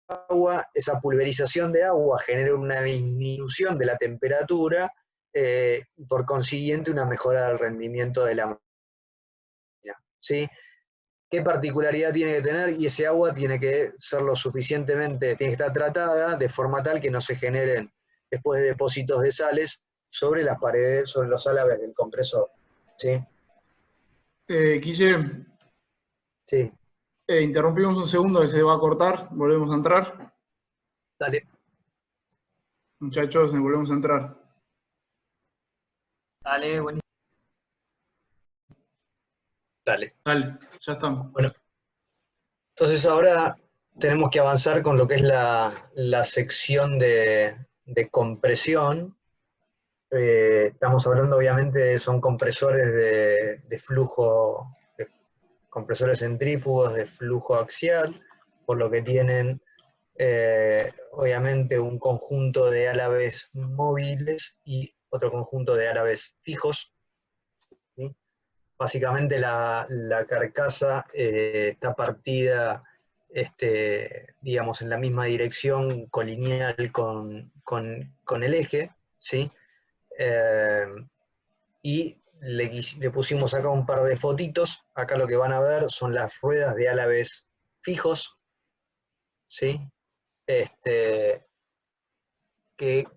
agua, esa pulverización de agua genera una disminución de la temperatura y por consiguiente una mejora del rendimiento de la máquina, ¿sí? ¿Qué particularidad tiene que tener? Y ese agua tiene que ser lo suficientemente, tiene que estar tratada de forma tal que no se generen después depósitos de sales sobre las paredes, sobre los álabes del compresor, ¿sí? Guille, Sí, interrumpimos un segundo que se va a cortar, volvemos a entrar. dale. Muchachos, volvemos a entrar. Dale, buenísimo. Dale. Dale, ya estamos. Bueno, entonces ahora tenemos que avanzar con lo que es la sección de compresión. Estamos hablando obviamente, son compresores de flujo, compresores centrífugos de flujo axial, por lo que tienen obviamente un conjunto de álabes móviles y otro conjunto de álabes fijos, ¿sí? Básicamente la carcasa está partida, digamos, en la misma dirección colineal con el eje, ¿sí? Y le pusimos acá un par de fotitos. Acá lo que van a ver son las ruedas de álabes fijos, ¿sí? Que,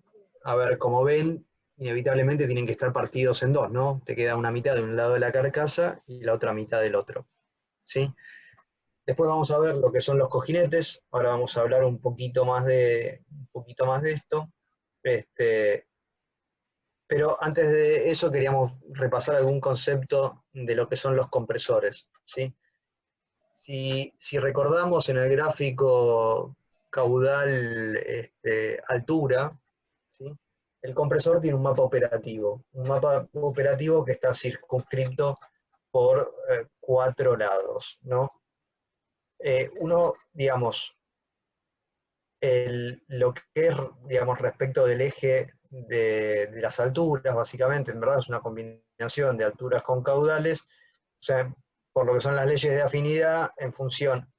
a ver, como ven, inevitablemente tienen que estar partidos en dos, ¿no? Te queda una mitad de un lado de la carcasa y la otra mitad del otro, ¿sí? Después vamos a ver lo que son los cojinetes. Ahora vamos a hablar un poquito más de esto. Pero antes de eso queríamos repasar algún concepto de lo que son los compresores, ¿sí? Si recordamos en el gráfico caudal altura, ¿sí? El compresor tiene un mapa operativo que está circunscrito por 4 lados, ¿no? Uno, digamos, lo que es, digamos, respecto del eje de las alturas, básicamente, en verdad es una combinación de alturas con caudales, o sea, por lo que son las leyes de afinidad, en función,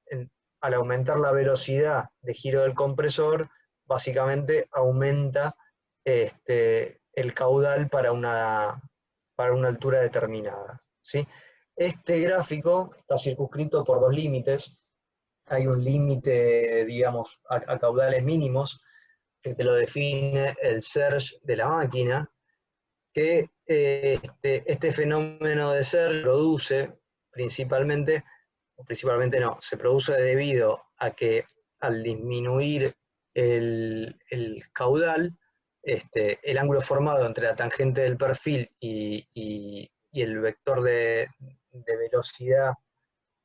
al aumentar la velocidad de giro del compresor, básicamente aumenta el caudal para una altura determinada, ¿sí? Este gráfico está circunscrito por dos límites. Hay un límite, digamos, a caudales mínimos, que te lo define el surge de la máquina, que este fenómeno de surge produce principalmente, o principalmente no, se produce debido a que al disminuir el caudal, el ángulo formado entre la tangente del perfil y el vector de velocidad,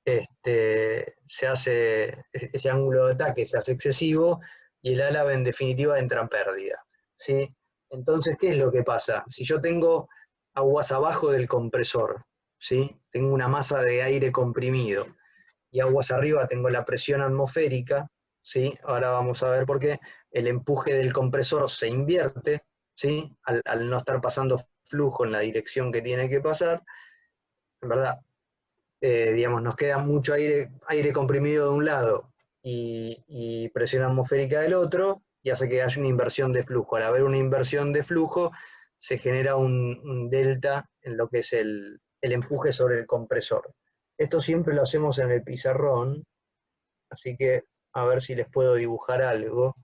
se hace, ese ángulo de ataque se hace excesivo y el álaba en definitiva entra en pérdida, ¿sí? Entonces, ¿qué es lo que pasa? Si yo tengo aguas abajo del compresor, ¿sí? Tengo una masa de aire comprimido, y aguas arriba tengo la presión atmosférica, ¿sí? Ahora vamos a ver por qué el empuje del compresor se invierte, ¿sí? Al no estar pasando flujo en la dirección que tiene que pasar, en verdad, digamos, nos queda mucho aire comprimido de un lado y presión atmosférica del otro, y hace que haya una inversión de flujo. Al haber una inversión de flujo, se genera un delta en lo que es el empuje sobre el compresor. Esto siempre lo hacemos en el pizarrón, así que a ver si les puedo dibujar algo.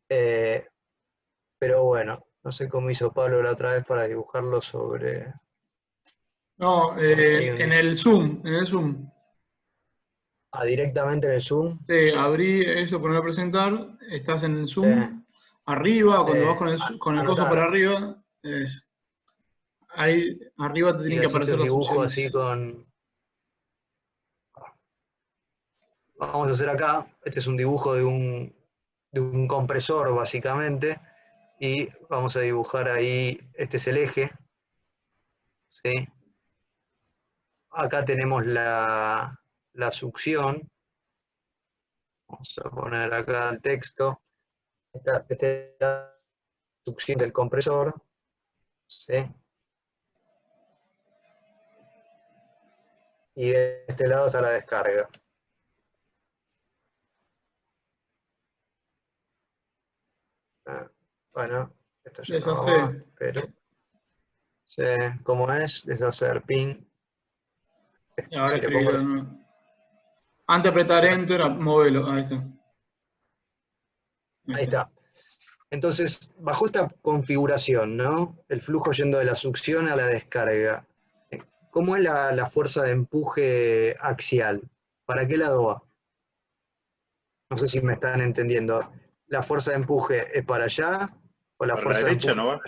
Pero bueno, no sé cómo hizo Pablo la otra vez para dibujarlo sobre... No, en el Zoom, directamente en el Zoom. Sí, abrí eso, poner a presentar, estás en el Sí. Zoom, arriba, cuando vas con el coso para Anotar. arriba, ahí arriba te Y tienen que decirte aparecer un las dibujo así opciones. con... Vamos a hacer acá, este es un dibujo de un compresor básicamente, y vamos a dibujar ahí, este es el eje, ¿sí? Acá tenemos la succión, vamos a poner acá el texto, esta es la succión del compresor, ¿sí? Y de este lado está la descarga. Bueno, esto ya no Deshacer. va, pero ¿cómo es? Deshacer pin. Y ahora Si le pongo escribirlo de nuevo. Antes de apretar Enter, movelo. Ahí está. ahí está. Entonces, bajo esta configuración, ¿no? El flujo yendo de la succión a la descarga. ¿Cómo es la fuerza de empuje axial? ¿Para qué lado va? No sé si me están entendiendo. ¿La fuerza de empuje es para allá o la Para la fuerza de derecha, empuje? ¿no va?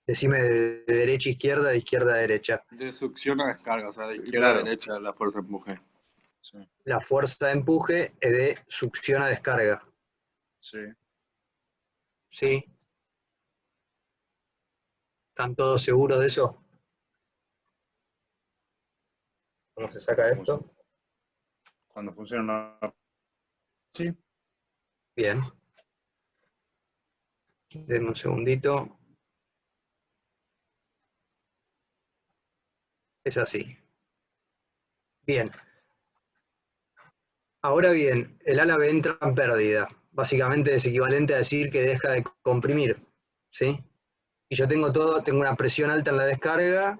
Decime de derecha a izquierda, de izquierda a derecha. De succión a descarga, o sea, de izquierda Claro. a derecha la fuerza de empuje. Sí, La fuerza de empuje es de succión a descarga. sí. ¿Sí? ¿Están todos seguros de eso? ¿Cómo se saca esto? Cuando funciona una... Sí. Bien. Denme un segundito. Es así. Bien. Ahora bien, el ala B entra en pérdida. Básicamente es equivalente a decir que deja de comprimir. ¿Sí? Y yo tengo una presión alta en la descarga,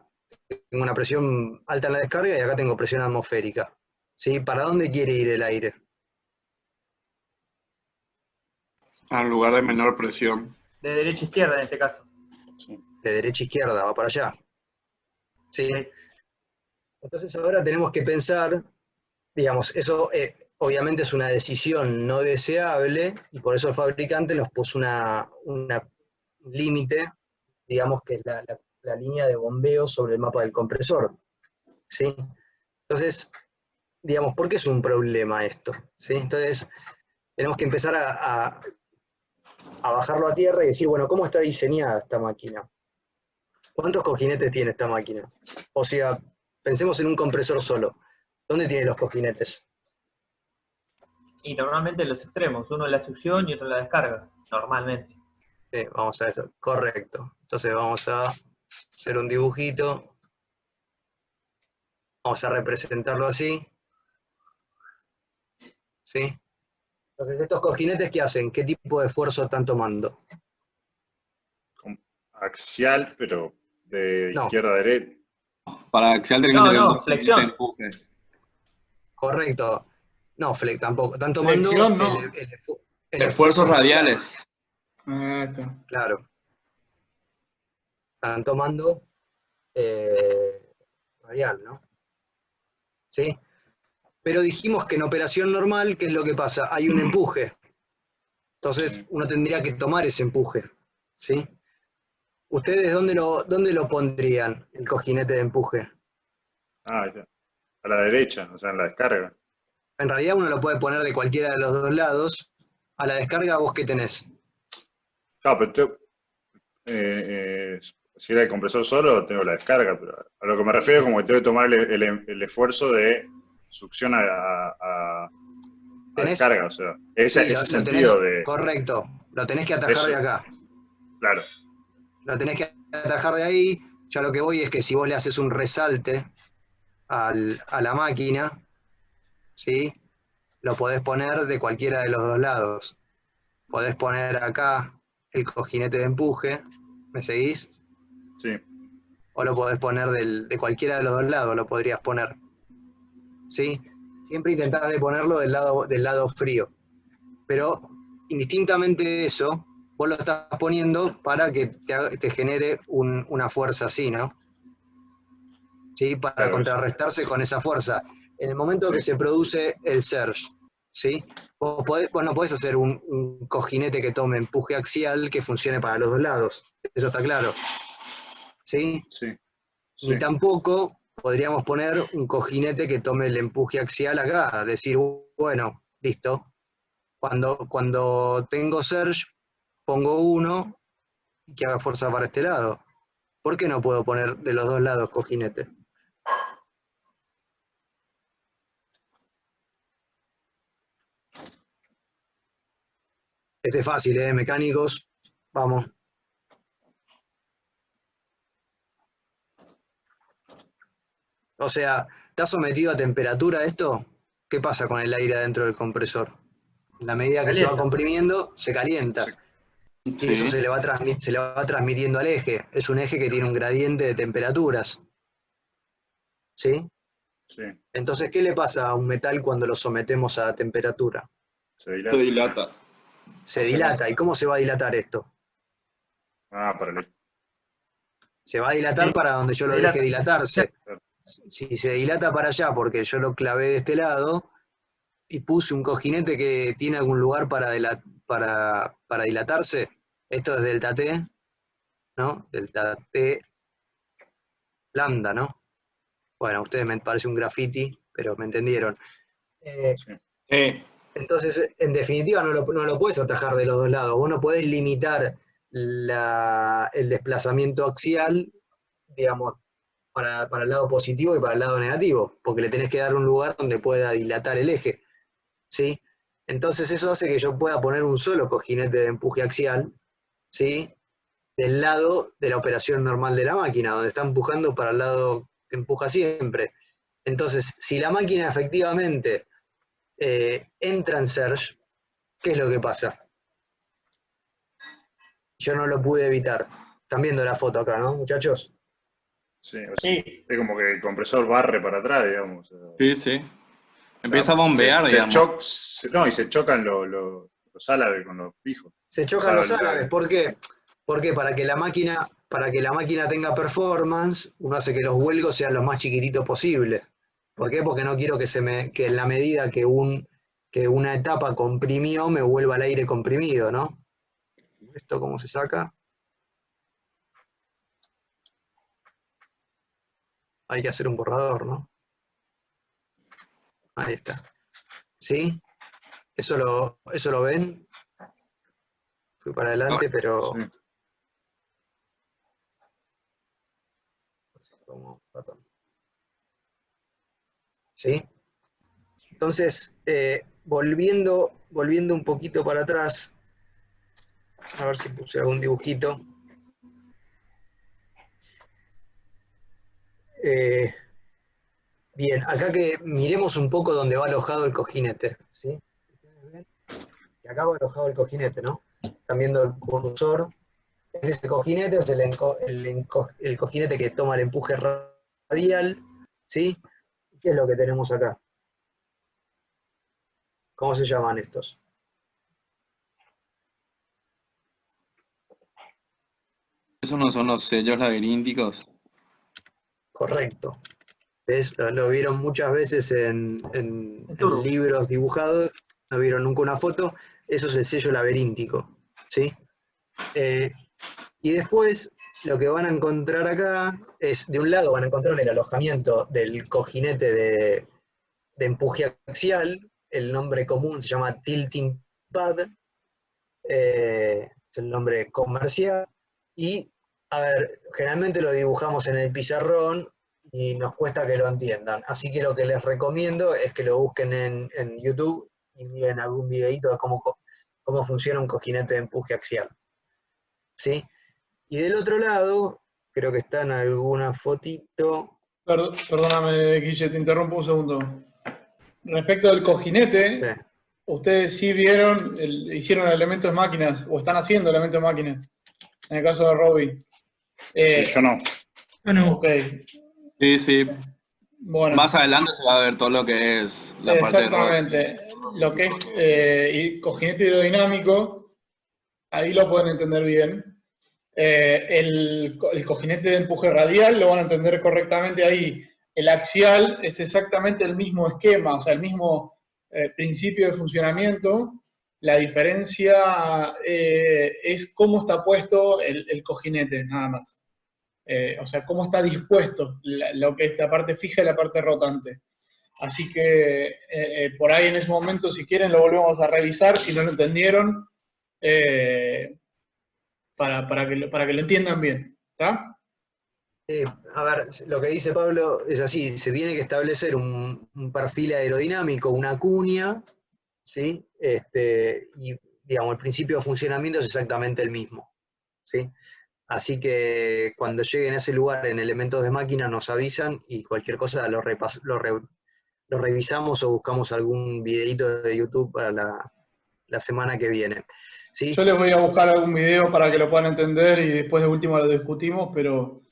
tengo una presión alta en la descarga y acá tengo presión atmosférica. ¿Sí? ¿Para dónde quiere ir el aire? Al lugar de menor presión. De derecha a izquierda en este caso. Sí. De derecha a izquierda, va para allá. ¿Sí? Sí. Entonces ahora tenemos que pensar, digamos, eso obviamente es una decisión no deseable y por eso el fabricante nos puso un límite, digamos que es la línea de bombeo sobre el mapa del compresor. ¿Sí? Entonces, digamos, ¿por qué es un problema esto? ¿Sí? Entonces, tenemos que empezar a bajarlo a tierra y decir, bueno, ¿cómo está diseñada esta máquina? ¿Cuántos cojinetes tiene esta máquina? O sea, pensemos en un compresor solo. ¿Dónde tiene los cojinetes? Y normalmente en los extremos, uno en la succión y otro en la descarga, normalmente. Sí, vamos a eso. Correcto. Entonces vamos a hacer un dibujito. Vamos a representarlo así. ¿Sí? Entonces, ¿estos cojinetes qué hacen? ¿Qué tipo de esfuerzo están tomando? Axial, pero de No. izquierda a derecha. Para axial tiene que No, tener no, un componente flexión. de empuje. Correcto. No, tampoco. Están tomando Flexión, no. el Esfuerzos radiales. Ahí está. Claro. Están tomando radial, ¿no? ¿Sí? Pero dijimos que en operación normal, ¿qué es lo que pasa? Hay un empuje. Entonces, Sí. uno tendría que tomar ese empuje. ¿Sí? ¿Ustedes dónde lo pondrían, el cojinete de empuje? Ah, ahí está. A la derecha, o sea, en la descarga. En realidad uno lo puede poner de cualquiera de los dos lados. A la descarga, ¿vos qué tenés? Claro, pero si era el compresor solo, tengo la descarga, pero a lo que me refiero es como que tengo que tomar el esfuerzo de succión a ¿Tenés? descarga, o sea, Sí, ese lo sentido tenés, de correcto. Lo tenés que atajar eso, de acá. claro. Lo tenés que atajar de ahí. Ya lo que voy es que si vos le haces un resalte a la máquina, ¿sí? Lo podés poner de cualquiera de los dos lados. Podés poner acá el cojinete de empuje, ¿me seguís? Sí, O lo podés poner de cualquiera de los dos lados, lo podrías poner. ¿Sí? Siempre intentás de ponerlo del lado frío. Pero indistintamente de eso, vos lo estás poniendo para que te genere una fuerza así, ¿no? ¿Sí? Para claro, contrarrestarse con esa fuerza. En el momento que sí. se produce el surge, ¿sí? Vos no podés hacer un cojinete que tome empuje axial que funcione para los dos lados. Eso está claro. ¿Sí? Sí, Ni sí, tampoco podríamos poner un cojinete que tome el empuje axial acá. Decir, bueno, listo. Cuando tengo surge, pongo uno y que haga fuerza para este lado. ¿Por qué no puedo poner de los dos lados cojinete? Este es fácil, ¿eh? Mecánicos, vamos. O sea, ¿está sometido a temperatura esto? ¿Qué pasa con el aire adentro del compresor? En la medida que se va comprimiendo, se calienta. Sí. Y eso se le va transmitiendo al eje. Es un eje que tiene un gradiente de temperaturas. ¿Sí? Sí, Entonces, ¿qué le pasa a un metal cuando lo sometemos a temperatura? se dilata. Se dilata. Se dilata. ¿Y cómo se va a dilatar esto? Ah, para el... Se va a dilatar Sí, para donde yo lo se deje dilata. dilatarse. Si se dilata para allá porque yo lo clavé de este lado y puse un cojinete que tiene algún lugar para dilatarse, esto es delta T, ¿no? Delta T lambda, ¿no? Bueno, a ustedes me parece un graffiti, pero me entendieron. Sí. Entonces, en definitiva, no lo puedes atajar de los dos lados. Vos no podés limitar el desplazamiento axial, digamos, para el lado positivo y para el lado negativo, porque le tenés que dar un lugar donde pueda dilatar el eje, ¿sí? Entonces eso hace que yo pueda poner un solo cojinete de empuje axial, ¿sí? Del lado de la operación normal de la máquina, donde está empujando para el lado que empuja siempre. Entonces, si la máquina efectivamente entra en surge, ¿qué es lo que pasa? Yo no lo pude evitar. Están viendo la foto acá, ¿no, muchachos? Sí, o sea, Sí, es como que el compresor barre para atrás, digamos. Sí, sí. Empieza a bombear, digamos. No, y se chocan los álabes con los pijos. Se chocan los álabes. ¿Por qué? Porque para que la máquina tenga performance, uno hace que los huelgos sean lo más chiquititos posible. ¿Por qué? Porque no quiero que en la medida que una etapa comprimió, me vuelva el aire comprimido, ¿no? ¿Esto cómo se saca? Hay que hacer un borrador, ¿no? Ahí está. ¿Sí? ¿Eso lo ven? Fui para adelante, pero... Sí. Como ratón. ¿Sí? Entonces, volviendo un poquito para atrás, a ver si puse algún dibujito. Bien, acá que miremos un poco dónde va alojado el cojinete, ¿sí? Ustedes ven que acá va alojado el cojinete, ¿no? Están viendo el cursor. Ese es el cojinete, es el cojinete que toma el empuje radial, ¿sí? ¿Qué es lo que tenemos acá? ¿Cómo se llaman estos? ¿Esos no son los sellos laberínticos? Correcto. ¿Ves? Lo vieron muchas veces en libros dibujados, no vieron nunca una foto, eso es el sello laberíntico, ¿sí? Y después lo que van a encontrar acá es, de un lado van a encontrar el alojamiento del cojinete de empuje axial, el nombre común se llama tilting pad, es el nombre comercial, y a ver, generalmente lo dibujamos en el pizarrón y nos cuesta que lo entiendan, así que lo que les recomiendo es que lo busquen en YouTube y miren algún videito de cómo funciona un cojinete de empuje axial, ¿sí? Y del otro lado, creo que está en alguna fotito. Perdóname, Guille, te interrumpo un segundo. Respecto del cojinete, Sí. ustedes sí vieron, hicieron elementos de máquinas, o están haciendo elementos de máquinas, en el caso de Robbie. Sí, yo no. Ok, Sí, sí. bueno. Más adelante se va a ver todo lo que es la parte de rotor. Exactamente. Lo que es cojinete hidrodinámico, ahí lo pueden entender bien. El cojinete de empuje radial lo van a entender correctamente ahí. El axial es exactamente el mismo esquema, o sea, el mismo principio de funcionamiento. La diferencia es cómo está puesto el cojinete, nada más. O sea, cómo está dispuesto lo que es la parte fija y la parte rotante. Así que por ahí en ese momento, si quieren, lo volvemos a revisar, si no lo entendieron, para que lo entiendan bien. ¿Está? A ver, lo que dice Pablo es así, se tiene que establecer un perfil aerodinámico, una cuña, ¿sí? Y digamos, el principio de funcionamiento es exactamente el mismo, ¿sí? Así que cuando lleguen a ese lugar en elementos de máquina nos avisan y cualquier cosa lo revisamos o buscamos algún videito de YouTube la semana que viene. ¿Sí? Yo les voy a buscar algún video para que lo puedan entender y después de última lo discutimos, pero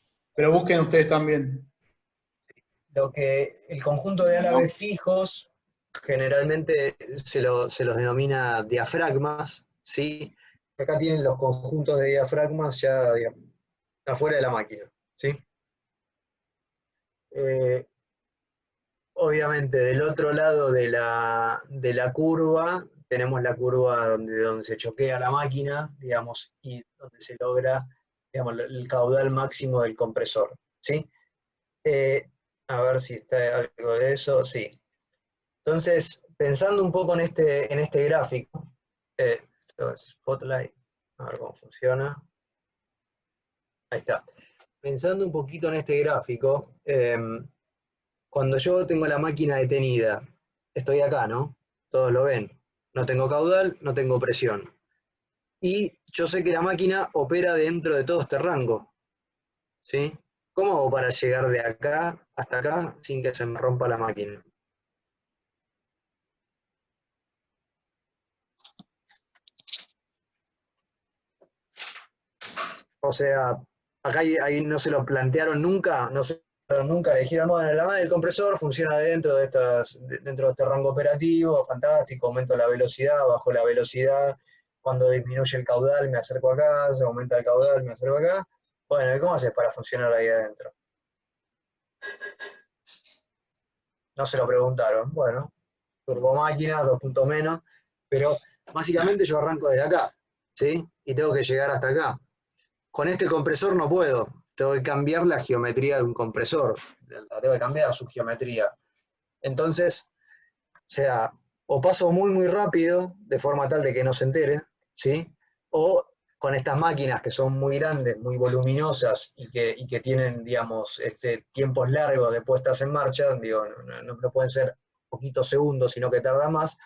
busquen ustedes también. El conjunto de álabes fijos generalmente se los denomina diafragmas, ¿sí? Acá tienen los conjuntos de diafragmas ya, digamos, afuera de la máquina, ¿sí? Obviamente del otro lado de la curva tenemos la curva donde se choquea la máquina, digamos, y donde se logra, digamos, el caudal máximo del compresor, ¿sí? A ver si está algo de eso, sí. Entonces, pensando un poco en este gráfico, esto es Spotlight, a ver cómo funciona. Ahí está. Pensando un poquito en este gráfico, cuando yo tengo la máquina detenida, estoy acá, ¿no? Todos lo ven. No tengo caudal, no tengo presión. Y yo sé que la máquina opera dentro de todo este rango, ¿sí? ¿Cómo hago para llegar de acá hasta acá sin que se me rompa la máquina? O sea, acá ahí no se lo plantearon nunca, nunca le dijeron, bueno, la madre del compresor funciona dentro de este rango operativo, fantástico, aumento la velocidad, bajo la velocidad, cuando disminuye el caudal me acerco acá, se aumenta el caudal, me acerco acá. Bueno, ¿y cómo haces para funcionar ahí adentro? No se lo preguntaron. Bueno, turbomáquina, 2 puntos menos, pero básicamente yo arranco desde acá, ¿sí? Y tengo que llegar hasta acá. Con este compresor no puedo, tengo que cambiar la geometría de un compresor, la tengo que cambiar su geometría. Entonces, o sea, o paso muy rápido, de forma tal de que no se entere, ¿sí? O con estas máquinas que son muy grandes, muy voluminosas y que tienen, digamos, tiempos largos de puestas en marcha, digo, no pueden ser poquitos segundos, sino que tarda más,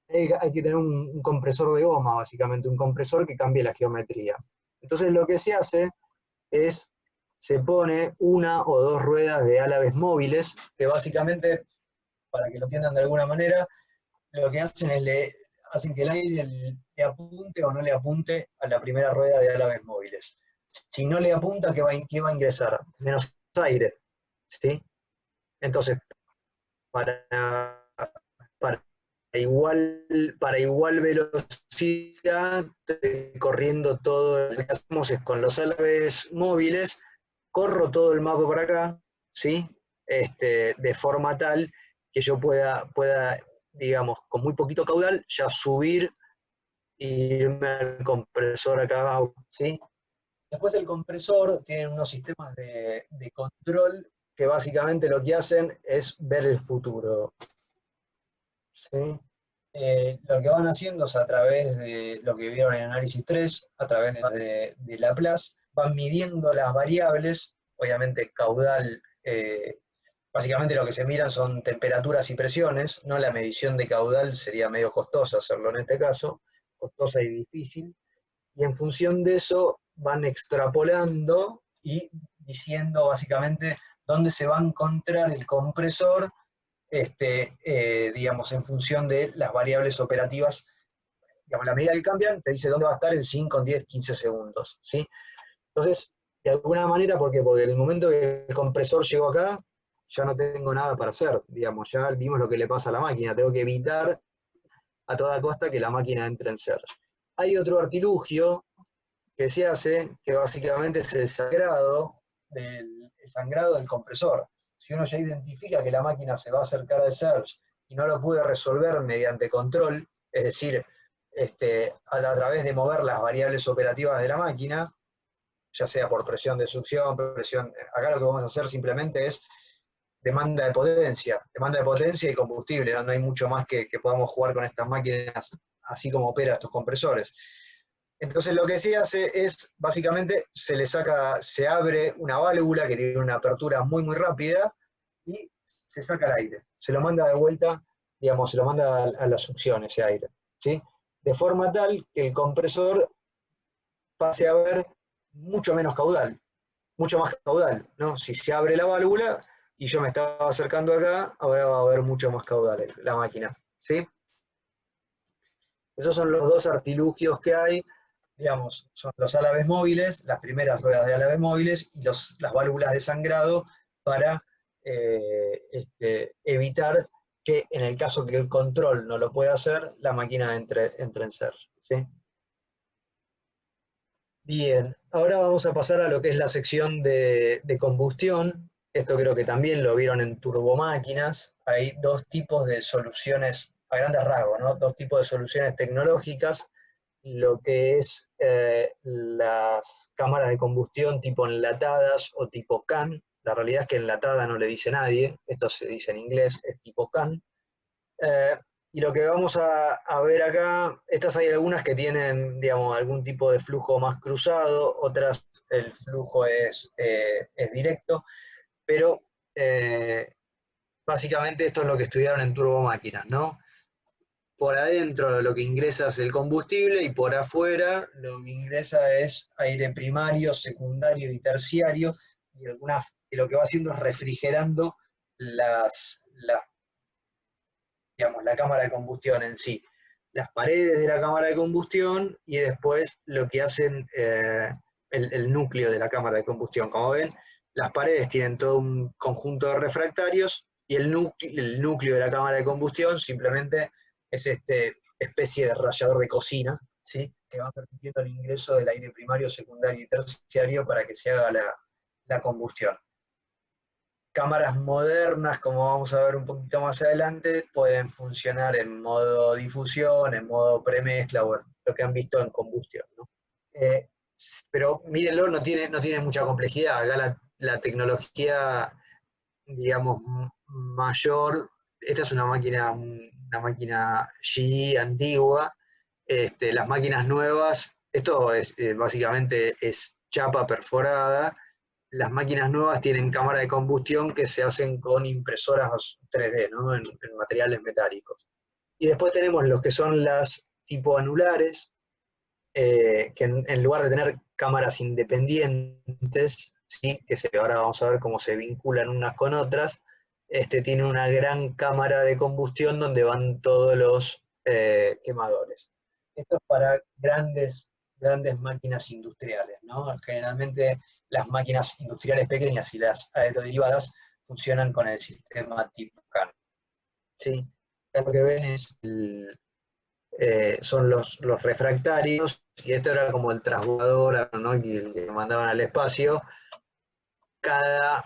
hay que tener un compresor de goma, básicamente, un compresor que cambie la geometría. Entonces lo que se hace es, se pone 1 o 2 ruedas de álabes móviles, que básicamente, para que lo entiendan de alguna manera, lo que hacen es hacen que el aire le apunte o no le apunte a la primera rueda de álabes móviles. Si no le apunta, ¿qué va a ingresar? Menos aire, ¿sí? Entonces, para igual velocidad, corriendo todo, lo que hacemos es con los álabes móviles, corro todo el mapa por acá, ¿sí? De forma tal que yo pueda, digamos, con muy poquito caudal, ya subir e irme al compresor acá abajo, ¿sí? Después el compresor tiene unos sistemas de control que básicamente lo que hacen es ver el futuro, ¿sí? Lo que van haciendo es a través de lo que vieron en análisis 3, a través de Laplace, van midiendo las variables, obviamente caudal, básicamente lo que se miran son temperaturas y presiones, no la medición de caudal sería medio costosa hacerlo en este caso, costosa y difícil, y en función de eso van extrapolando y diciendo básicamente dónde se va a encontrar el compresor, digamos, en función de las variables operativas. Digamos, la medida que cambian te dice dónde va a estar en 5, en 10, 15 segundos, ¿sí? Entonces, de alguna manera, ¿por qué? Porque en el momento que el compresor llegó acá, ya no tengo nada para hacer, digamos, ya vimos lo que le pasa a la máquina, tengo que evitar a toda costa que la máquina entre en surge. Hay otro artilugio que se hace, que básicamente es el sangrado del compresor. Si uno ya identifica que la máquina se va a acercar al surge y no lo puede resolver mediante control, es decir, a través de mover las variables operativas de la máquina, ya sea por presión de succión, presión, acá lo que vamos a hacer simplemente es demanda de potencia y combustible, no hay mucho más que podamos jugar con estas máquinas, así como opera estos compresores. Entonces lo que se hace es, básicamente, se abre una válvula que tiene una apertura muy rápida y se saca el aire. Se lo manda de vuelta, digamos, se lo manda a la succión ese aire, ¿sí? De forma tal que el compresor pase a ver mucho menos caudal, mucho más caudal, ¿no? Si se abre la válvula y yo me estaba acercando acá, ahora va a haber mucho más caudal la máquina, ¿sí? Esos son los dos artilugios que hay, digamos, son los álabes móviles, las primeras ruedas de álabes móviles y las válvulas de sangrado para evitar que en el caso que el control no lo pueda hacer, la máquina entre en ser, ¿sí? Bien, ahora vamos a pasar a lo que es la sección de combustión. Esto creo que también lo vieron en turbomáquinas. Hay dos tipos de soluciones, a grandes rasgos, ¿no? Dos tipos de soluciones tecnológicas. Lo que es las cámaras de combustión tipo enlatadas o tipo CAN. La realidad es que enlatada no le dice nadie, esto se dice en inglés, es tipo CAN. Y lo que vamos a ver acá, estas hay algunas que tienen, digamos, algún tipo de flujo más cruzado, otras el flujo es directo, pero básicamente esto es lo que estudiaron en turbomáquinas, ¿no? Por adentro lo que ingresa es el combustible y por afuera lo que ingresa es aire primario, secundario y terciario, y lo que va haciendo es refrigerando digamos, la cámara de combustión en sí, las paredes de la cámara de combustión y después lo que hacen el núcleo de la cámara de combustión. Como ven, las paredes tienen todo un conjunto de refractarios y el núcleo de la cámara de combustión simplemente es especie de rallador de cocina, ¿sí? Que va permitiendo el ingreso del aire primario, secundario y terciario para que se haga la combustión. Cámaras modernas, como vamos a ver un poquito más adelante, pueden funcionar en modo difusión, en modo premezcla, bueno, lo que han visto en combustión, ¿no? Pero mírenlo, no tiene mucha complejidad. Acá la tecnología, digamos, mayor, esta es una máquina GE antigua, las máquinas nuevas, esto es, básicamente es chapa perforada. Las máquinas nuevas tienen cámara de combustión que se hacen con impresoras 3D, ¿no? en materiales metálicos. Y después tenemos los que son las tipo anulares, que en lugar de tener cámaras independientes, ¿sí? Ahora vamos a ver cómo se vinculan unas con otras, tiene una gran cámara de combustión donde van todos los quemadores. Esto es para grandes máquinas industriales, ¿no? Generalmente las máquinas industriales pequeñas y las aeroderivadas funcionan con el sistema tipo CAN. ¿Sí? Lo que ven es son los refractarios, y esto era como el transbordador, ¿no? El que mandaban al espacio.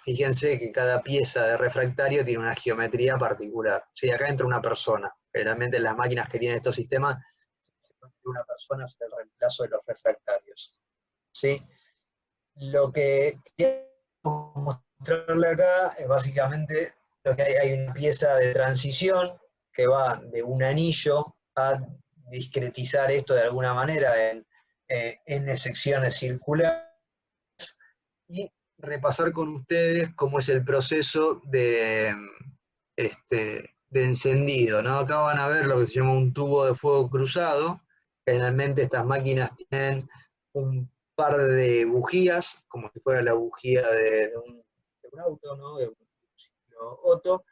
Fíjense que cada pieza de refractario tiene una geometría particular. ¿Sí? Acá entra una persona. Generalmente en las máquinas que tienen estos sistemas, se pone una persona es el reemplazo de los refractarios. ¿Sí? Lo que quiero mostrarle acá es básicamente lo que hay una pieza de transición que va de un anillo a discretizar esto de alguna manera en N secciones circulares y repasar con ustedes cómo es el proceso de encendido, ¿no? Acá van a ver lo que se llama un tubo de fuego cruzado. Generalmente estas máquinas tienen un par de bujías, como si fuera la bujía de un auto, ¿no? De un Otto,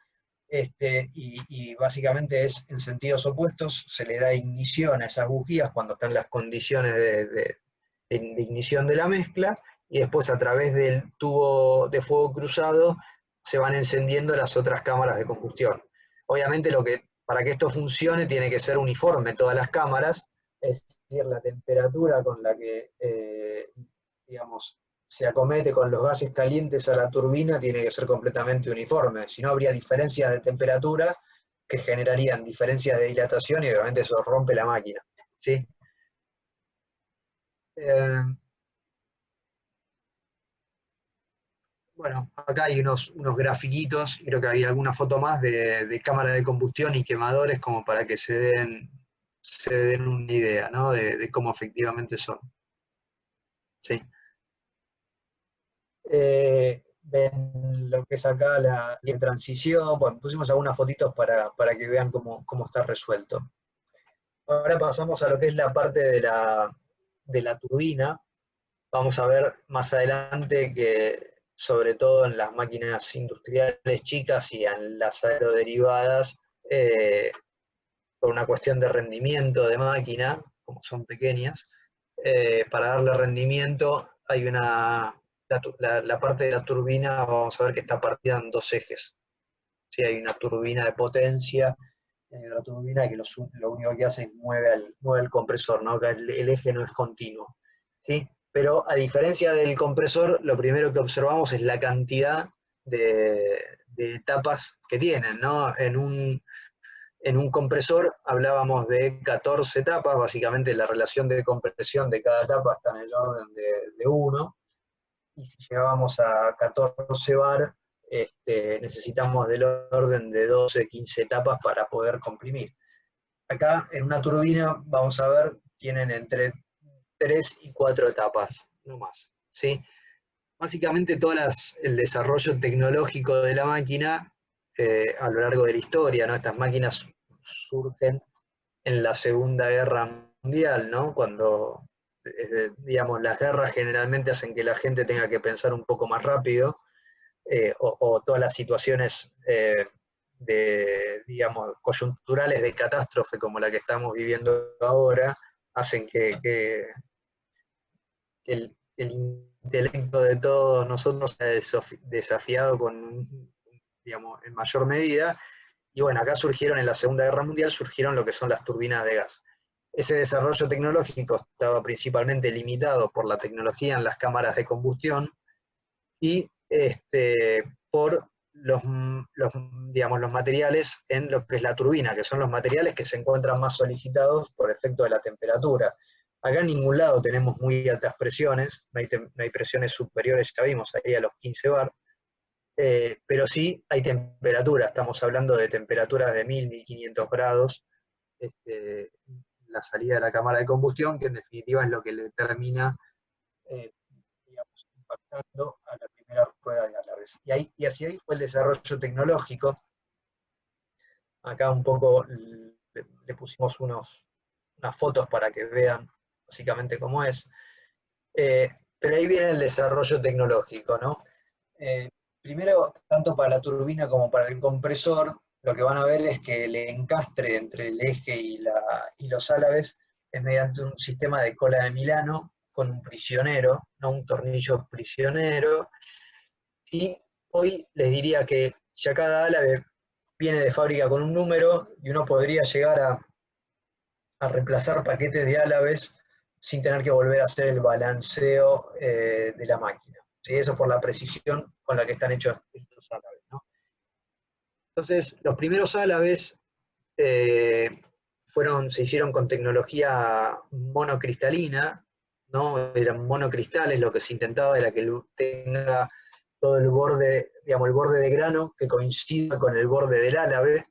y básicamente es en sentidos opuestos, se le da ignición a esas bujías cuando están las condiciones de ignición de la mezcla, y después a través del tubo de fuego cruzado se van encendiendo las otras cámaras de combustión. Obviamente para que esto funcione tiene que ser uniforme todas las cámaras, es decir, la temperatura con la que, digamos, se acomete con los gases calientes a la turbina tiene que ser completamente uniforme, si no habría diferencias de temperatura que generarían diferencias de dilatación y obviamente eso rompe la máquina, ¿sí? Bueno, acá hay unos grafiquitos, creo que hay alguna foto más de cámara de combustión y quemadores como para que se den una idea, ¿no? de cómo efectivamente son. ¿Sí? Ven lo que es acá la transición, bueno, pusimos algunas fotitos para que vean cómo está resuelto. Ahora pasamos a lo que es la parte de la turbina. Vamos a ver más adelante que, sobre todo en las máquinas industriales chicas y en las aeroderivadas, por una cuestión de rendimiento de máquina, como son pequeñas. Para darle rendimiento hay la parte de la turbina, vamos a ver que está partida en dos ejes. ¿Sí? Hay una turbina de potencia, la turbina que lo único que hace es mueve el compresor, ¿no? Que el eje no es continuo. ¿Sí? Pero a diferencia del compresor, lo primero que observamos es la cantidad de etapas que tienen, ¿no? En un compresor hablábamos de 14 etapas, básicamente la relación de compresión de cada etapa está en el orden de 1, y si llegábamos a 14 bar, necesitamos del orden de 12, 15 etapas para poder comprimir. Acá en una turbina, vamos a ver, tienen entre 3 y 4 etapas, no más, ¿sí? Básicamente todo el desarrollo tecnológico de la máquina a lo largo de la historia, ¿no? Estas máquinas surgen en la Segunda Guerra Mundial, ¿no? Cuando, digamos, las guerras generalmente hacen que la gente tenga que pensar un poco más rápido, o todas las situaciones digamos, coyunturales de catástrofe como la que estamos viviendo ahora, hacen que el intelecto de todos nosotros sea desafiado digamos, en mayor medida. Y bueno, acá surgieron en la Segunda Guerra Mundial, surgieron lo que son las turbinas de gas. Ese desarrollo tecnológico estaba principalmente limitado por la tecnología en las cámaras de combustión y por digamos, los materiales en lo que es la turbina, que son los materiales que se encuentran más solicitados por efecto de la temperatura. Acá en ningún lado tenemos muy altas presiones, no hay presiones superiores, ya vimos ahí a los 15 bar, pero sí hay temperatura, estamos hablando de temperaturas de 1000, 1500 grados, la salida de la cámara de combustión, que en definitiva es lo que le termina, digamos, impactando a la primera rueda de álabes. Y así ahí fue el desarrollo tecnológico. Acá un poco le pusimos unas fotos para que vean básicamente cómo es. Pero ahí viene el desarrollo tecnológico, ¿no? Primero, tanto para la turbina como para el compresor, lo que van a ver es que el encastre entre el eje y los álabes es mediante un sistema de cola de Milano con un prisionero, no un tornillo prisionero. Y hoy les diría que ya cada álabe viene de fábrica con un número y uno podría llegar a reemplazar paquetes de álabes sin tener que volver a hacer el balanceo de la máquina. ¿Sí? Eso por la precisión con la que están hechos estos álabes, ¿no? Entonces, los primeros álabes se hicieron con tecnología monocristalina, ¿no? Eran monocristales, lo que se intentaba era que tenga todo el borde, digamos, el borde de grano que coincida con el borde del álabe.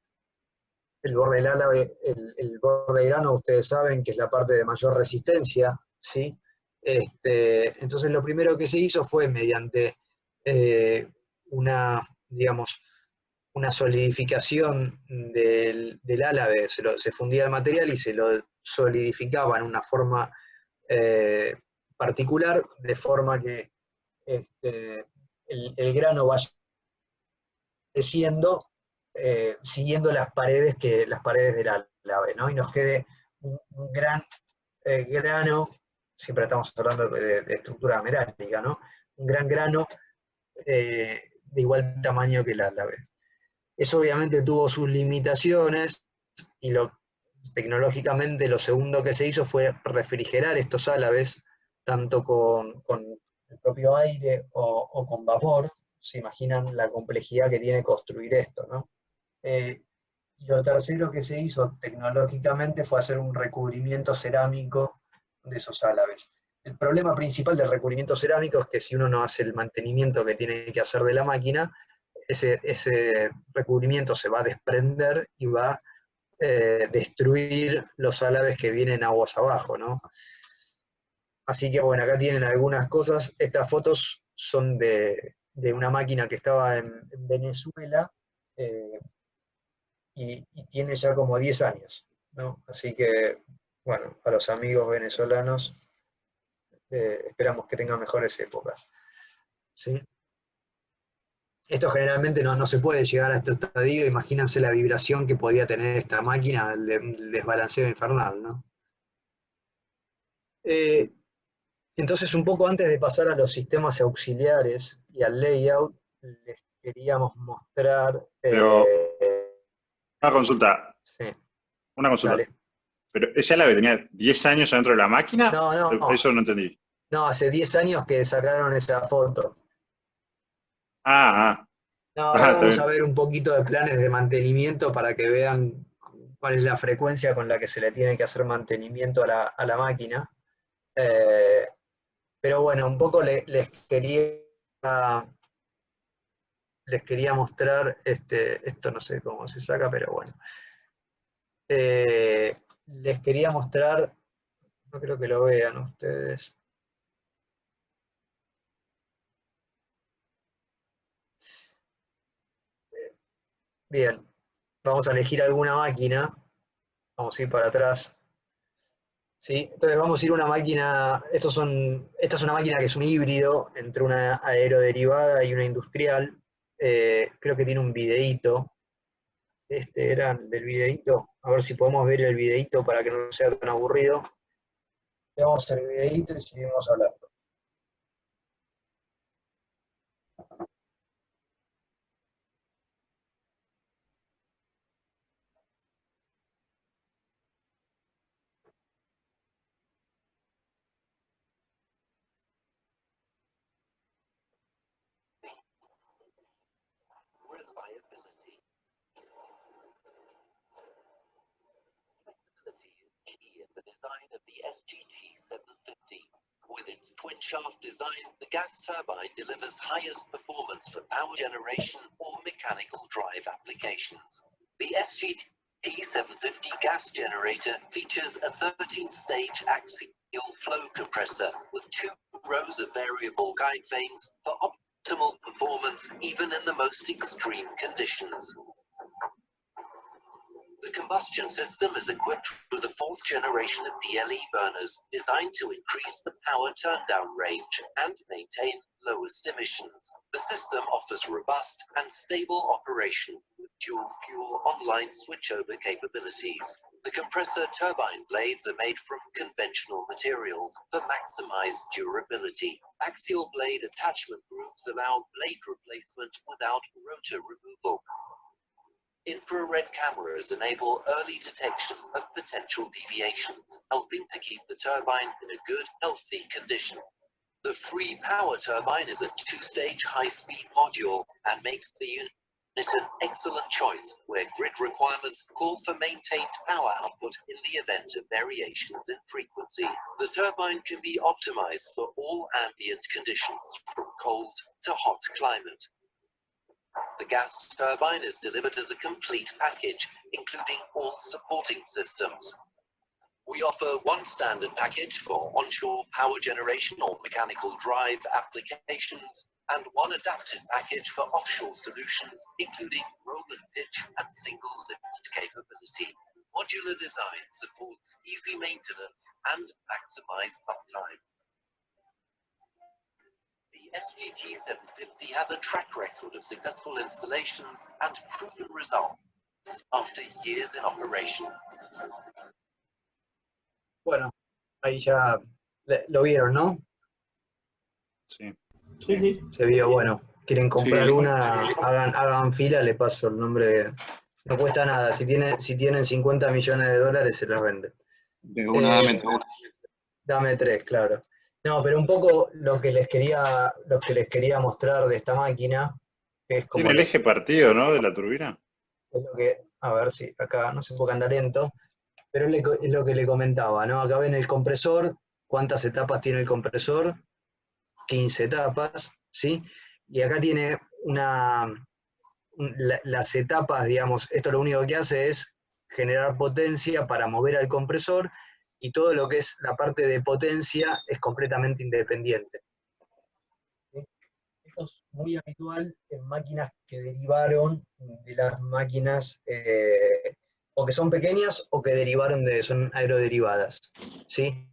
El borde del álabe, el borde de grano, ustedes saben que es la parte de mayor resistencia, ¿sí? Entonces lo primero que se hizo fue mediante digamos, una solidificación del álabe, se fundía el material y se lo solidificaba en una forma particular, de forma que el grano vaya creciendo siguiendo las paredes del álabe, ¿no? Y nos quede un gran grano, siempre estamos hablando de estructura metálica, ¿no? Un gran grano de igual tamaño que el álabe. Eso obviamente tuvo sus limitaciones y tecnológicamente lo segundo que se hizo fue refrigerar estos álabes, tanto con el propio aire o con vapor. Se imaginan la complejidad que tiene construir esto, ¿no? Y lo tercero que se hizo tecnológicamente fue hacer un recubrimiento cerámico de esos álabes. El problema principal del recubrimiento cerámico es que si uno no hace el mantenimiento que tiene que hacer de la máquina, ese recubrimiento se va a desprender y va a destruir los álabes que vienen aguas abajo, ¿no? Así que bueno, acá tienen algunas cosas. Estas fotos son de una máquina que estaba en Venezuela, y tiene ya como 10 años, ¿no? Así que, bueno, a los amigos venezolanos esperamos que tengan mejores épocas, ¿sí? Esto generalmente no se puede llegar a este estadio. Imagínense la vibración que podía tener esta máquina, el desbalanceo infernal, ¿no? Entonces, un poco antes de pasar a los sistemas auxiliares y al layout, les queríamos mostrar... Pero una consulta, sí, una consulta. dale. ¿Pero ese árabe tenía 10 años adentro de la máquina? No, Eso no entendí. no, hace 10 años que sacaron esa foto. Ah, No, ahora está vamos a bien. ver un poquito de planes de mantenimiento para que vean cuál es la frecuencia con la que se le tiene que hacer mantenimiento a la máquina. Pero bueno, un poco les quería mostrar, esto no sé cómo se saca, pero bueno. Les quería mostrar, no creo que lo vean ustedes. Bien, vamos a elegir alguna máquina. Vamos a ir para atrás. ¿Sí? Entonces vamos a ir a una máquina, esta es una máquina que es un híbrido entre una aeroderivada y una industrial. Creo que tiene un videíto. Este era el del videíto. A ver si podemos ver el videíto para que no sea tan aburrido. Veamos el videíto y seguimos hablando. Design of the SGT-750. With its twin-shaft design, the gas turbine delivers highest performance for power generation or mechanical drive applications. The SGT-750 gas generator features a 13-stage axial flow compressor with 2 rows of variable guide vanes for optimal performance even in the most extreme conditions. The combustion system is equipped with a 4th generation of DLE burners designed to increase the power turndown range and maintain lowest emissions. The system offers robust and stable operation with dual-fuel online switchover capabilities. The compressor turbine blades are made from conventional materials for maximized durability. Axial blade attachment grooves allow blade replacement without rotor removal. Infrared cameras enable early detection of potential deviations, helping to keep the turbine in a good, healthy condition. The free power turbine is a 2-stage high-speed module and makes the unit an excellent choice where grid requirements call for maintained power output in the event of variations in frequency. The turbine can be optimized for all ambient conditions, from cold to hot climate. The gas turbine is delivered as a complete package, including all supporting systems. We offer one standard package for onshore power generation or mechanical drive applications, and one adapted package for offshore solutions, including roll and pitch and single lift capability. Modular design supports easy maintenance and maximized uptime. The SGT-750 has a track record of successful installations and proven results after years in operation. Bueno, ahí ya lo vieron, ¿no? Sí. Sí. Se vio, bueno. Quieren comprar Sí. una, hagan fila, le paso el nombre. No cuesta nada. Si tienen 50 millones de dólares, se las venden. De una dame tres. Dame 3, claro. No, pero un poco lo que les quería mostrar de esta máquina es como Tiene el eje partido, ¿no? De la turbina. es lo que, a ver si acá no se puede andar lento, pero es lo que le comentaba, ¿no? Acá ven el compresor, cuántas etapas tiene el compresor, 15 etapas, ¿sí? Y acá tiene las etapas, digamos, esto lo único que hace es generar potencia para mover al compresor, y todo lo que es la parte de potencia es completamente independiente. Esto es muy habitual en máquinas que derivaron de las máquinas o que son pequeñas o que son aeroderivadas, ¿sí?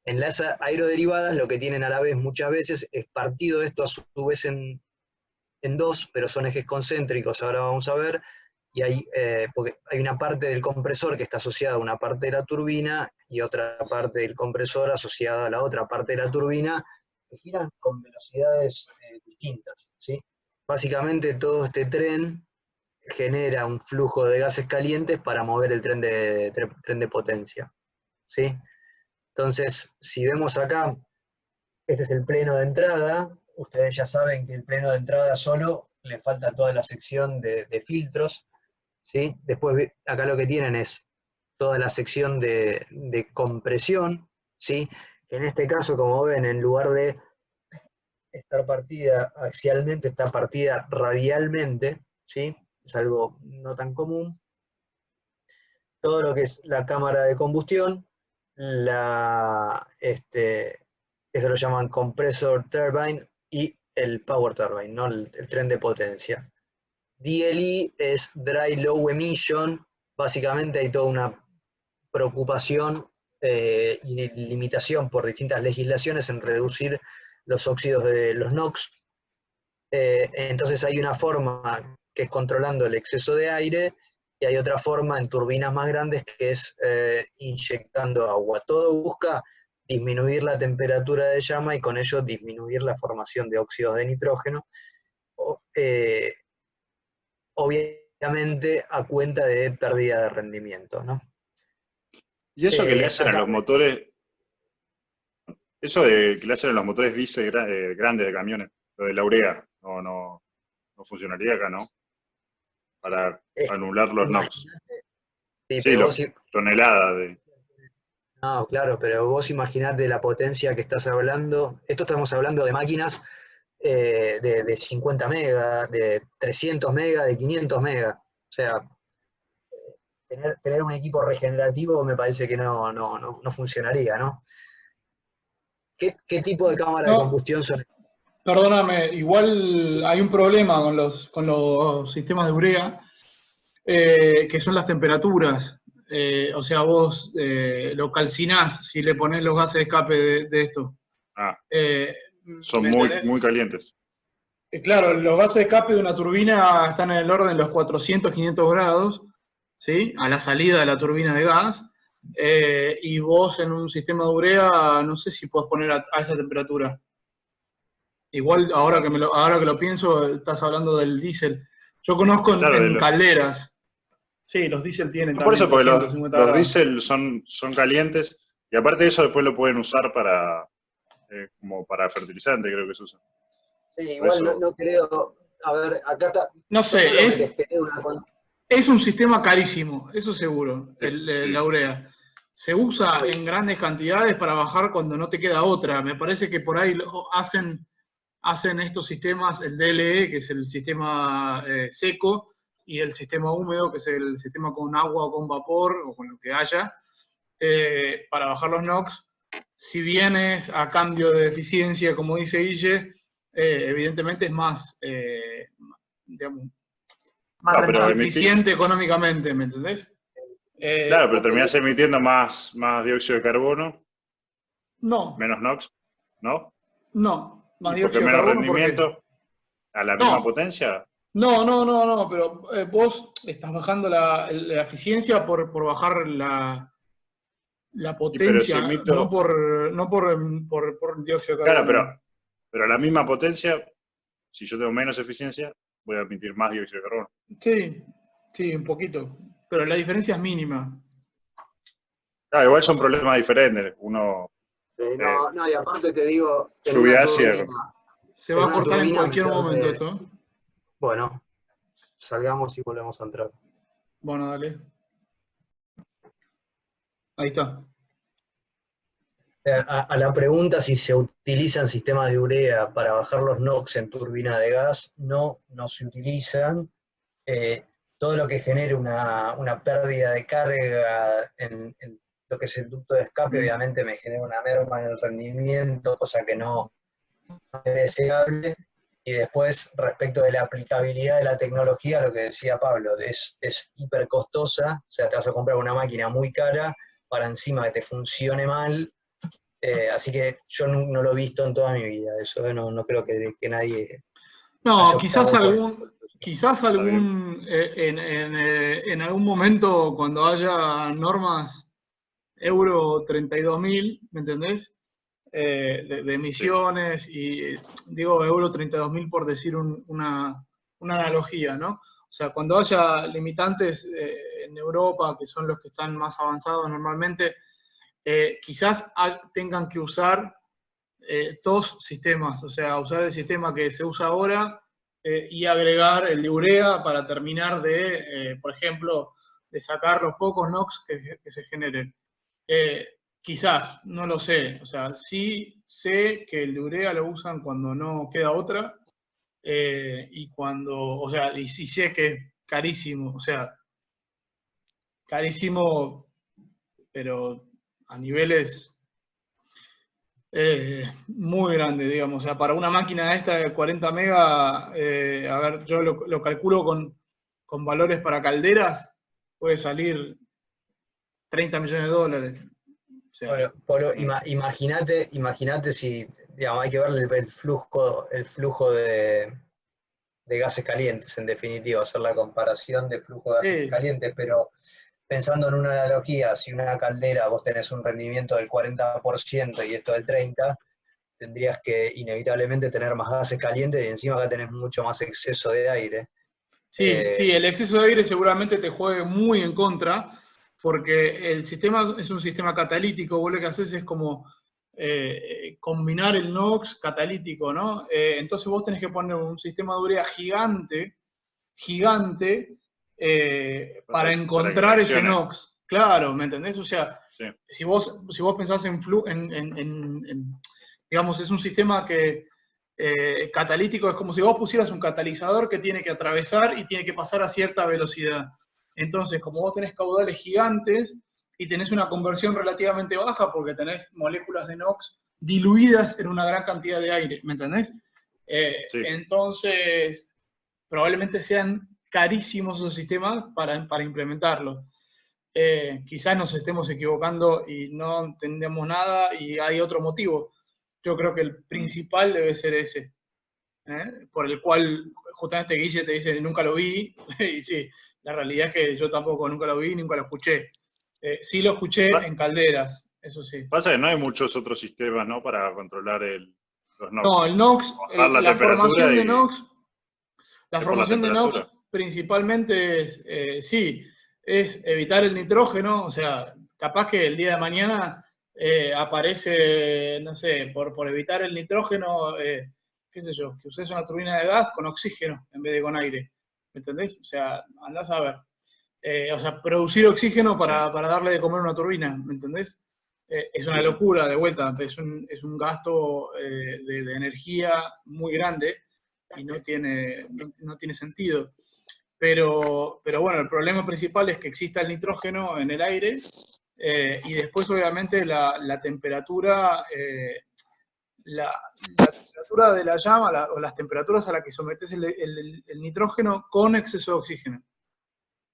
En las aeroderivadas lo que tienen a la vez muchas veces es partido esto a su vez en en dos, pero son ejes concéntricos, ahora vamos a ver, y porque hay una parte del compresor que está asociada a una parte de la turbina y otra parte del compresor asociada a la otra parte de la turbina, que giran con velocidades distintas, ¿sí? Básicamente todo este tren genera un flujo de gases calientes para mover el tren de potencia, ¿sí? Entonces, si vemos acá, este es el pleno de entrada. Ustedes ya saben que el pleno de entrada solo le falta toda la sección de filtros, ¿sí? Después acá lo que tienen es toda la sección de compresión, ¿sí? En este caso, como ven, en lugar de estar partida axialmente, está partida radialmente, ¿sí? Es algo no tan común. Todo lo que es la cámara de combustión, eso lo llaman compressor turbine y el power turbine, ¿no? El tren de potencia. DLE es Dry Low Emission. Básicamente hay toda una preocupación y limitación por distintas legislaciones en reducir los óxidos de los NOx. Entonces hay una forma que es controlando el exceso de aire, y hay otra forma en turbinas más grandes que es inyectando agua. Todo busca disminuir la temperatura de llama y con ello disminuir la formación de óxidos de nitrógeno, obviamente a cuenta de pérdida de rendimiento, ¿no? Y eso que le hacen a los motores, eso de que le hacen a los motores diésel grandes de camiones, lo de la urea, no funcionaría acá, ¿no? Para anular los NOx. Sí, toneladas de... No, claro, pero vos imaginate la potencia que estás hablando. Esto estamos hablando de máquinas de 50 megas, de 300 megas, de 500 megas. O sea, tener un equipo regenerativo me parece que no funcionaría, ¿no? ¿Qué tipo de cámara de combustión son? Perdóname, igual hay un problema con los sistemas de urea, que son las temperaturas. O sea, vos lo calcinás si le ponés los gases de escape de esto. Son muy calientes. Claro, los gases de escape de una turbina están en el orden de los 400, 500 grados, ¿sí? A la salida de la turbina de gas. Y vos en un sistema de urea, no sé si podés poner a esa temperatura. Igual, ahora que lo pienso, estás hablando del diésel. Yo conozco en calderas. Sí, los diésel tienen por también. Eso, porque los diésel son calientes, y aparte de eso después lo pueden usar como para fertilizante, creo que se usa. Sí, igual no creo. A ver, acá está. No sé, es un sistema carísimo, eso seguro, la urea. Se usa en grandes cantidades para bajar cuando no te queda otra. Me parece que por ahí hacen estos sistemas, el DLE, que es el sistema seco, y el sistema húmedo, que es el sistema con agua o con vapor, o con lo que haya, para bajar los NOx. Si vienes a cambio de eficiencia, como dice Guille, evidentemente es más, digamos, más eficiente económicamente, ¿me entendés? Claro, pero terminás emitiendo más dióxido de carbono. No. Menos NOx, ¿no? No. Más dióxido de carbono. ¿Porque menos rendimiento a la misma potencia? No, pero vos estás bajando la eficiencia por bajar la potencia, si emito... no por dióxido de carbono. Claro, pero a la misma potencia, si yo tengo menos eficiencia, voy a emitir más dióxido de carbono. Sí, un poquito. Pero la diferencia es mínima. Igual son problemas diferentes. Uno. Y aparte te digo. Lluvia ácida. Se va a cortar en cualquier momento esto. Bueno, salgamos y volvemos a entrar. Bueno, dale. Ahí está. A la pregunta si se utilizan sistemas de urea para bajar los NOx en turbina de gas, no se utilizan. Todo lo que genere una pérdida de carga en lo que es el ducto de escape, obviamente me genera una merma en el rendimiento, cosa que no es deseable. Y después, respecto de la aplicabilidad de la tecnología, lo que decía Pablo, es hiper costosa, o sea, te vas a comprar una máquina muy cara para encima que te funcione mal. Así que yo no lo he visto en toda mi vida, eso no creo que nadie... No, haya quizás optado por eso. en algún momento cuando haya normas Euro 32.000, ¿me entendés? De emisiones y digo Euro 32.000 por decir una analogía, ¿no? O sea, cuando haya limitantes en Europa, que son los que están más avanzados normalmente, quizás tengan que usar dos sistemas, o sea, usar el sistema que se usa ahora y agregar el de urea para terminar de, por ejemplo, de sacar los pocos NOx que se generen. Quizás, no lo sé, o sea, sí sé que el de urea lo usan cuando no queda otra y cuando, o sea, y sí sé que es carísimo, o sea, carísimo, pero a niveles muy grande, digamos. O sea, para una máquina esta de 40 megas, a ver, yo lo calculo con valores para calderas, puede salir 30 millones de dólares. O sea, Bueno, Polo, imagínate si, digamos, hay que ver el flujo de gases calientes, en definitiva, hacer la comparación de flujo de gases sí, calientes, pero pensando en una analogía, si una caldera vos tenés un rendimiento del 40% y esto del 30%, tendrías que inevitablemente tener más gases calientes y encima acá tenés mucho más exceso de aire. sí, sí, el exceso de aire seguramente te juegue muy en contra, porque el sistema es un sistema catalítico, vos lo que haces es como combinar el NOx catalítico, ¿no? Entonces vos tenés que poner un sistema de urea gigante, gigante, para Para que encontrar ese reaccione. NOx. Claro, ¿me entendés? O sea, Sí. si vos pensás digamos, es un sistema que catalítico, es como si vos pusieras un catalizador que tiene que atravesar y tiene que pasar a cierta velocidad. Entonces, como vos tenés caudales gigantes y tenés una conversión relativamente baja porque tenés moléculas de NOx diluidas en una gran cantidad de aire, ¿me entendés? Sí. Entonces, probablemente sean carísimos esos sistemas para implementarlos. Quizás nos estemos equivocando y no entendemos nada y hay otro motivo. Yo creo que el principal debe ser ese, por el cual justamente Guille te dice nunca lo vi, y sí, la realidad es que yo tampoco nunca lo vi, nunca lo escuché. Sí lo escuché Pa- en calderas, eso sí. Pasa que no hay muchos otros sistemas, ¿no? Para controlar los No, NOx. el NOx, Bajar la la temperatura formación de y NOx, la es por la formación de NOx temperatura. principalmente es, sí, es evitar el nitrógeno, o sea, capaz que el día de mañana aparece, no sé, por evitar el nitrógeno, qué sé yo, que uses una turbina de gas con oxígeno en vez de con aire, ¿me entendés? O sea, andás a ver. O sea, producir oxígeno Sí, para darle de comer una turbina, ¿me entendés? Es una sí, sí. locura, de vuelta, es un gasto de energía muy grande y no tiene sentido. Pero bueno, el problema principal es que exista el nitrógeno en el aire y después obviamente la temperatura, la temperatura de la llama o las temperaturas a las que sometes el nitrógeno con exceso de oxígeno,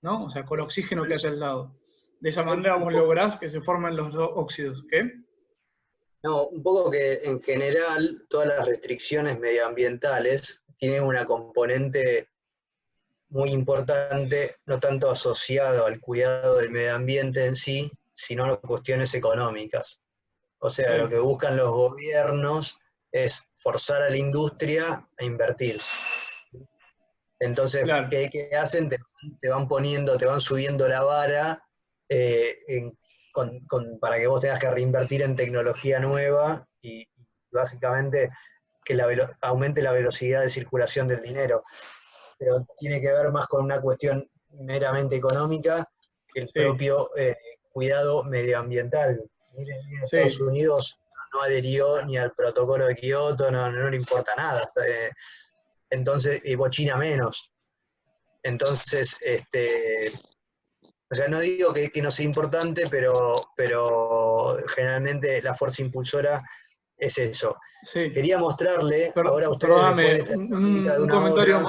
¿no? O sea, con el oxígeno que haya al lado. De esa manera vos lográs que se formen los dos óxidos. ¿Qué? No, un poco que en general todas las restricciones medioambientales tienen una componente muy importante, no tanto asociado al cuidado del medio ambiente en sí, sino a cuestiones económicas. O sea, lo que Sí, buscan los gobiernos es forzar a la industria a invertir. Entonces, claro. ¿qué hacen? Te van poniendo, te van subiendo la vara para que vos tengas que reinvertir en tecnología nueva y básicamente que aumente la velocidad de circulación del dinero. Pero tiene que ver más con una cuestión meramente económica que el Sí, propio cuidado medioambiental. Miren, Estados sí, Unidos no adherió ni al protocolo de Kioto, no le importa nada. Entonces, y China menos. Entonces, o sea, no digo que no sea importante, pero generalmente la fuerza impulsora es eso. sí. Quería mostrarle ahora a ustedes, después Perdóname, de esta charlita de un una comentario hora,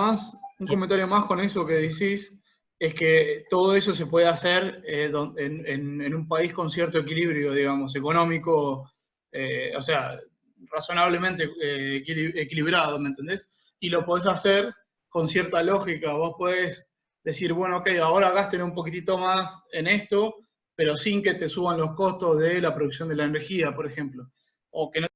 más, con eso que decís, es que todo eso se puede hacer en un país con cierto equilibrio, digamos, económico, o sea, razonablemente equilibrado, ¿me entendés? y lo podés hacer con cierta lógica. Vos podés decir, bueno, ok, ahora gasten un poquitito más en esto, pero sin que te suban los costos de la producción de la energía, por ejemplo. O que no